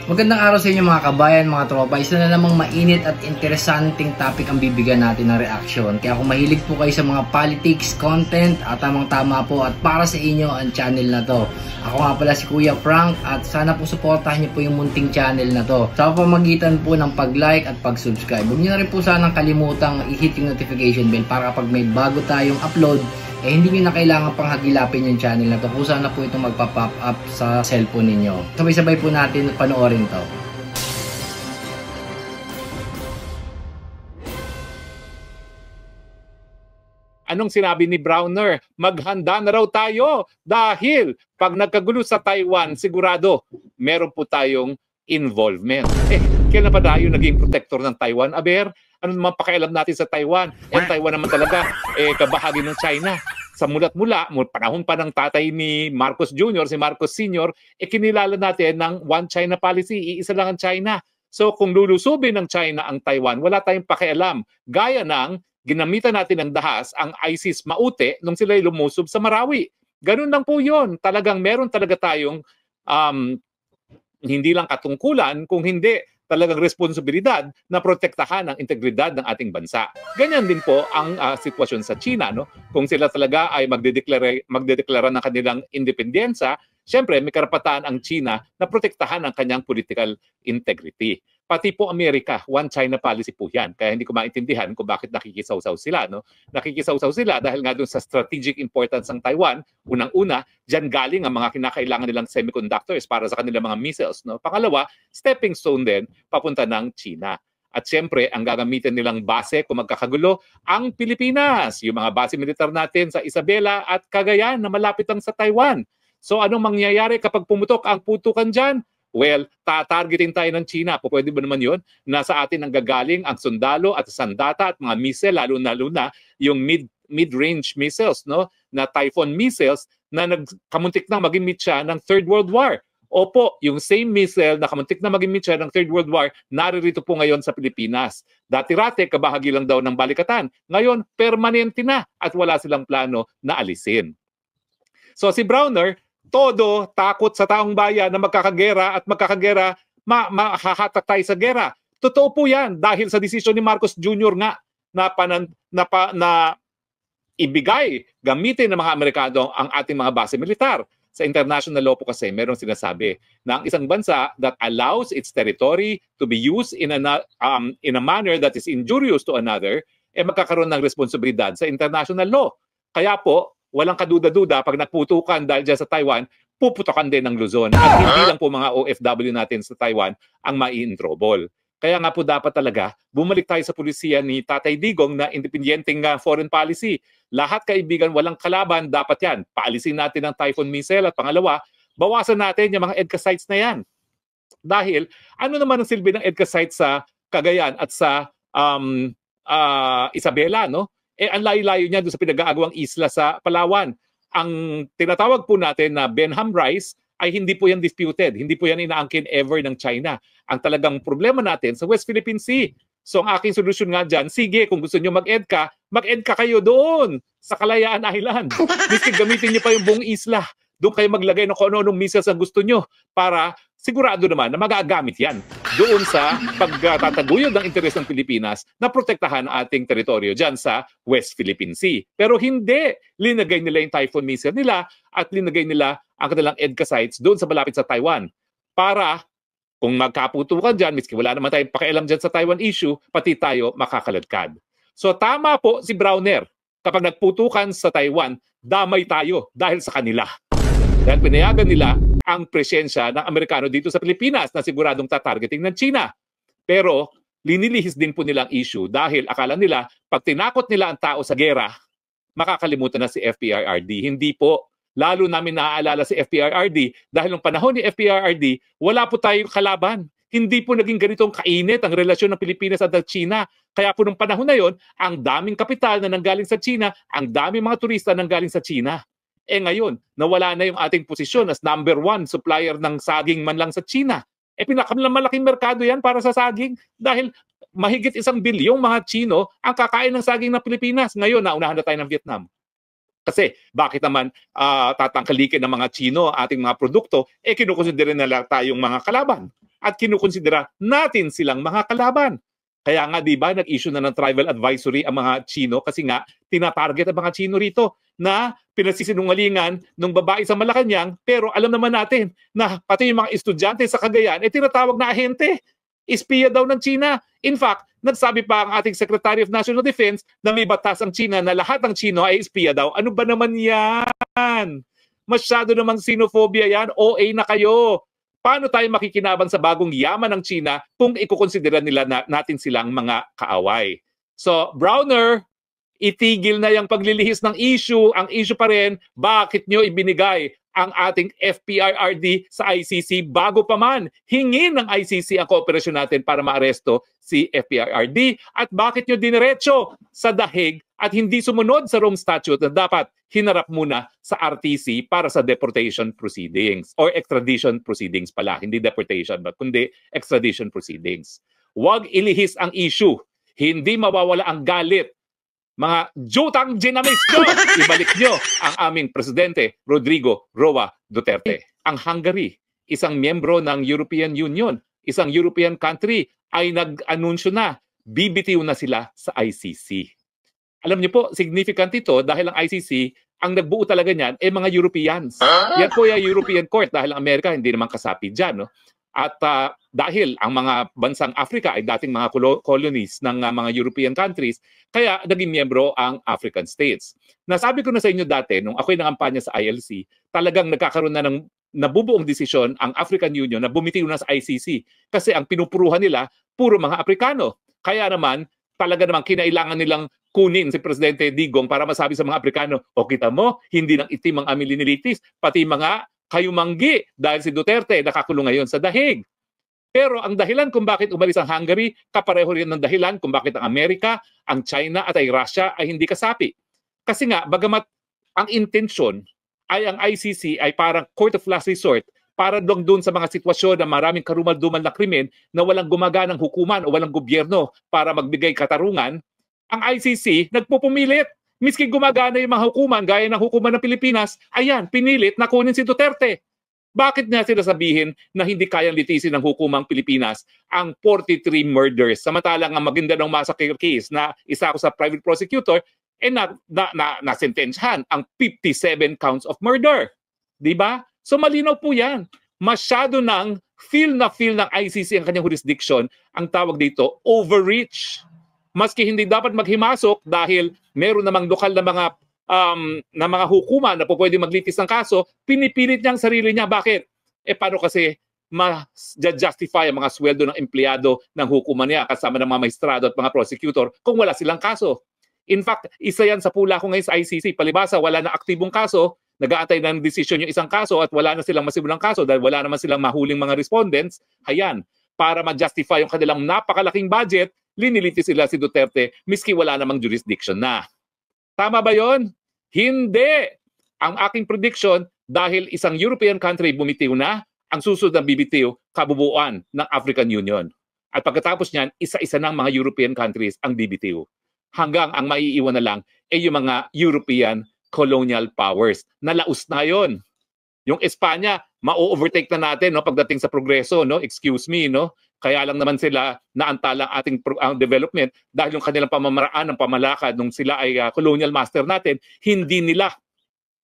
Magandang araw sa inyo mga kabayan, mga tropa. Isa na namang mainit at interesanting topic ang bibigyan natin ng reaksyon. Kaya kung mahilig po kayo sa mga politics, content, at tamang-tama po at para sa inyo ang channel na to. Ako nga pala si Kuya Frank at sana po suportahan niyo po yung munting channel na to. Sa pamamagitan po ng pag-like at pag-subscribe. Huwag niyo na rin po sanang kalimutang i-hit yung notification bell para kapag may bago tayong upload, hindi nyo na kailangan pang hagilapin yung channel na to kung saan na po itong magpa-pop up sa cellphone ninyo. Sabay-sabay po natin panoorin to. Anong sinabi ni Browner? Maghanda na raw tayo dahil pag nagkagulo sa Taiwan, sigurado meron po tayong involvement. Kailan pa tayo naging protector ng Taiwan? Aber, ano naman pakialam natin sa Taiwan? Taiwan naman talaga, kabahagi ng China. Sa mulat-mula, panahon pa ng tatay ni Marcos Jr., si Marcos Sr., kinilala natin ng One China policy, iisa lang ang China. So kung lulusubin ng China ang Taiwan, wala tayong pakialam. Gaya ng ginamitan natin ng dahas ang ISIS Maute nung sila'y lumusob sa Marawi. Ganun lang po yun. Talagang meron talaga tayong hindi lang katungkulan, kung hindi talagang responsibilidad na protektahan ang integridad ng ating bansa. Ganyan din po ang sitwasyon sa China. No? Kung sila talaga ay magdedeklara ng kanilang independensya, siyempre may karapatan ang China na protektahan ang kanyang political integrity. Pati po Amerika, One China policy po yan. Kaya hindi ko maintindihan kung bakit nakikisawsaw sila. No? Nakikisawsaw sila dahil nga doon sa strategic importance ng Taiwan. Unang-una, dyan galing ang mga kinakailangan nilang semiconductors para sa kanilang mga missiles. No? Pangalawa, stepping stone din papunta ng China. At siyempre, ang gagamitin nilang base kung magkakagulo, ang Pilipinas. Yung mga base militar natin sa Isabela at Cagayan na malapit lang sa Taiwan. So anong mangyayari kapag pumutok ang putukan dyan? Well, tatargetin tayo ng China. Pwede ba naman yun? Nasa atin ang gagaling ang sundalo at sandata at mga missile, lalo na yung mid-range missiles, no? Na Typhoon missiles na kamuntik na maging mitya ng Third World War. Opo, yung same missile na kamuntik na maging mitya ng Third World War, naririto po ngayon sa Pilipinas. Dati-rate, kabahagi lang daw ng balikatan. Ngayon, permanente na at wala silang plano na alisin. So si Browner, todo takot sa taong bayan na magkakagera at magkakagera, mahahatak tayo sa gera. Totoo po yan dahil sa desisyon ni Marcos Jr. nga na ibigay, gamitin ng mga Amerikano ang ating mga base militar. Sa international law po kasi merong sinasabi na ang isang bansa that allows its territory to be used in a manner that is injurious to another, magkakaroon ng responsibilidad sa international law. Kaya po, walang kaduda-duda pag nagputukan dahil dyan sa Taiwan, puputokan din ng Luzon. At hindi lang po mga OFW natin sa Taiwan ang mai-introbol. Kaya nga po dapat talaga, bumalik tayo sa pulisiya ni Tatay Digong na independenteng foreign policy. Lahat kaibigan, walang kalaban, dapat yan. Paalisin natin ang Typhoon missile at pangalawa, bawasan natin yung mga EDCA sites na yan. Dahil, ano naman ang silbi ng EDCA sites sa Cagayan at sa Isabela, no? Ang layo-layo niya doon sa pinag-aagawang isla sa Palawan. Ang tinatawag po natin na Benham Rice ay hindi po yan disputed. Hindi po yan inaangkin ever ng China. Ang talagang problema natin sa West Philippine Sea. So ang aking solusyon nga dyan, sige, kung gusto nyo mag-EDCA, mag-EDCA kayo doon sa Kalayaan Island. Miski gamitin nyo pa yung buong isla. Doon kayo maglagay ng kung ano-anong missiles ang gusto nyo para sigurado naman na magagamit yan doon sa pagtataguyod ng interes ng Pilipinas na protektahan ating teritoryo dyan sa West Philippine Sea. Pero hindi. Linagay nila yung Typhoon missile nila at linagay nila ang kanilang EDCA sites doon sa malapit sa Taiwan para kung magkaputukan dyan, miski wala naman tayong pakialam dyan sa Taiwan issue, pati tayo makakaladkad. So tama po si Browner. Kapag nagputukan sa Taiwan, damay tayo dahil sa kanila. Dahil pinayagan nila ang presensya ng Amerikano dito sa Pilipinas na siguradong tatargeting ng China. Pero linilihis din po nilang issue dahil akala nila pag tinakot nila ang tao sa gera, makakalimutan na si FPRRD. Hindi po. Lalo namin naaalala si FPRRD dahil nung panahon ni FPRRD, wala po tayong kalaban. Hindi po naging ganitong kainit ang relasyon ng Pilipinas at ng China. Kaya po nung panahon na yon, ang daming kapital na nanggaling sa China, ang daming mga turista nanggaling sa China. Ngayon, nawala na yung ating posisyon as number 1 supplier ng saging man lang sa China. Pinakamalaking merkado yan para sa saging dahil mahigit 1 bilyong mga Chino ang kakain ng saging ng Pilipinas. Ngayon, naunahan na tayo ng Vietnam. Kasi bakit naman tatangkalikin ng mga Chino ating mga produkto, kinukonsidera nila tayong mga kalaban. at kinukonsidera natin silang mga kalaban. Kaya nga, di ba, nag-issue na ng travel advisory ang mga Chino kasi nga, tinatarget ang mga Chino rito na pinagsisinungalingan ng babae sa Malacanang, pero alam naman natin na pati yung mga estudyante sa Cagayan, tinatawag na ahente. Espiya daw ng China. In fact, nagsabi pa ang ating Secretary of National Defense na may batas ang China na lahat ng Chino ay espiya daw. Ano ba naman yan? Masyado namang xenophobia yan. OA na kayo. Paano tayo makikinabang sa bagong yaman ng China kung ikukonsidera nila natin silang mga kaaway? So, Browner, itigil na yung paglilihis ng issue. Ang issue pa rin, bakit nyo ibinigay ang ating FPIRD sa ICC bago pa man hingin ng ICC ang kooperasyon natin para maaresto si FPIRD, at bakit nyo diniretso sa dahig at hindi sumunod sa Rome Statute na dapat hinarap muna sa RTC para sa deportation proceedings or extradition proceedings pala, hindi deportation but kundi extradition proceedings. Huwag ilihis ang issue, hindi mawawala ang galit. Mga jutang dinamis nyo, ibalik nyo ang aming presidente, Rodrigo Roa Duterte. Ang Hungary, isang miyembro ng European Union, isang European country, ay nag-anunsyo na, bibitiw na sila sa ICC. Alam niyo po, significant ito dahil ang ICC, ang nagbuo talaga niyan, mga Europeans. Yan po yung European Court dahil ang Amerika hindi naman kasapi dyan. No? At dahil ang mga bansang Africa ay dating mga colonies ng mga European countries, kaya naging miyembro ang African states. Nasabi ko na sa inyo dati, nung ako'y nangampanya sa ILC, talagang nagkakaroon na ng nabubuong desisyon ang African Union na bumitiw na sa ICC. Kasi ang pinupuruhan nila, puro mga Aprikano. Kaya naman, talaga namang kinailangan nilang kunin si Presidente Digong para masabi sa mga Aprikano, o kita mo, hindi nang itim ang aming linilitis, pati mga kayumanggi dahil si Duterte nakakulong ngayon sa dahig. Pero ang dahilan kung bakit umalis ang Hungary, kapareho rin ng dahilan kung bakit ang Amerika, ang China at ay Russia ay hindi kasapi. Kasi nga, bagamat ang intensyon ay ang ICC ay parang court of last resort para doon sa mga sitwasyon na maraming karumal-dumal na krimen na walang gumaganang hukuman o walang gobyerno para magbigay katarungan, ang ICC nagpupumilit. Miski gumagana yung mga hukuman, gaya ng hukuman ng Pilipinas, ayan, pinilit na kunin si Duterte. Bakit nga sila sabihin na hindi kayang litisin ng hukumang Pilipinas ang 43 murders? Samantalang ang Maguindanao Massacre case na isa ako sa private prosecutor, nasentensyahan ang 57 counts of murder. Diba? So malinaw po yan. Masyado ng feel ng ICC ang kanyang jurisdiction, ang tawag dito, overreach. Maski hindi dapat maghimasok dahil meron namang lokal na mga hukuman na pwede maglitis ng kaso, pinipilit niya ang sarili niya. Bakit? Paano kasi ma-justify ang mga sweldo ng empleyado ng hukuman niya kasama ng mga maestrado at mga prosecutor kung wala silang kaso? In fact, isa yan sa pula ko ngayon sa ICC. Palibasa, wala na aktibong kaso, nag-aantay ng desisyon yung isang kaso at wala na silang masimulang kaso dahil wala naman silang mahuling mga respondents. Hayan, para ma-justify yung kanilang napakalaking budget, linilitis sila si Duterte miski wala namang jurisdiction na. Tama ba yon? Hindi! Ang aking prediction, dahil isang European country bumitiw na, ang susunod na bibitiw, kabubuan ng African Union. At pagkatapos niyan, isa-isa ng mga European countries ang bibitiw. Hanggang ang maiiwan na lang ay yung mga European colonial powers. Nalaos na yon. Yung Espanya, ma-overtake na natin no, pagdating sa progreso. No? Excuse me, no? Kaya lang naman sila naantala ang ating development dahil yung kanilang pamamaraan ng pamalakad nung sila ay colonial master natin, hindi nila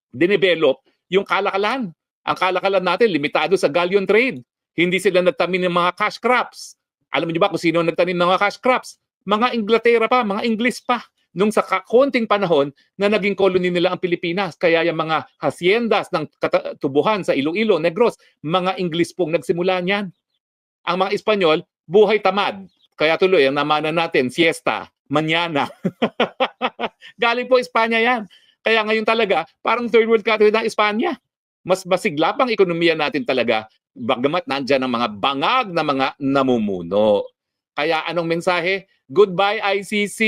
dinevelop yung kalakalan. Ang kalakalan natin, limitado sa galleon trade. Hindi sila nagtanim ng mga cash crops. Alam niyo ba kung sino nagtanim ng mga cash crops? Mga Inglaterra pa, mga Ingles pa. Nung sa konting panahon na naging colony nila ang Pilipinas. Kaya yung mga haciendas ng tubuhan sa Iloilo, Negros, mga Ingles pong nagsimula niyan. Ang mga Espanyol, buhay tamad. Kaya tuloy, ang namana natin, siesta, mañana. Galing po Espanya yan. Kaya ngayon talaga, parang third world country ng Espanya. Mas masigla pang ekonomiya natin talaga, bagamat nandyan ang mga bangag na mga namumuno. Kaya anong mensahe? Goodbye ICC.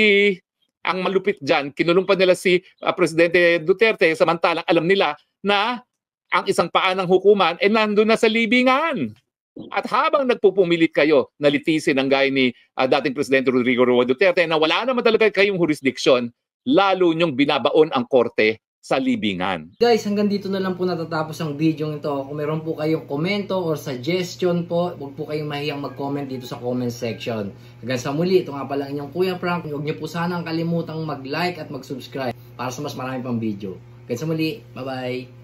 Ang malupit dyan, kinulong pa nila si Presidente Duterte, samantalang alam nila na ang isang paa ng hukuman nandun na sa libingan. At habang nagpupumilit kayo na litisin ang gaya ni dating Presidente Rodrigo Roa Duterte na wala naman talaga kayong jurisdiction, lalo nyong binabaon ang korte sa libingan. Guys, hanggang dito na lang po natatapos ang video ito. Kung meron po kayong komento or suggestion po, huwag po kayong mahiyang mag-comment dito sa comment section. Hanggang sa muli, ito nga pala inyong Kuya Frank. Huwag niyo po sanang kalimutang mag-like at mag-subscribe para sa mas marami pang video. Hanggang sa muli, bye-bye!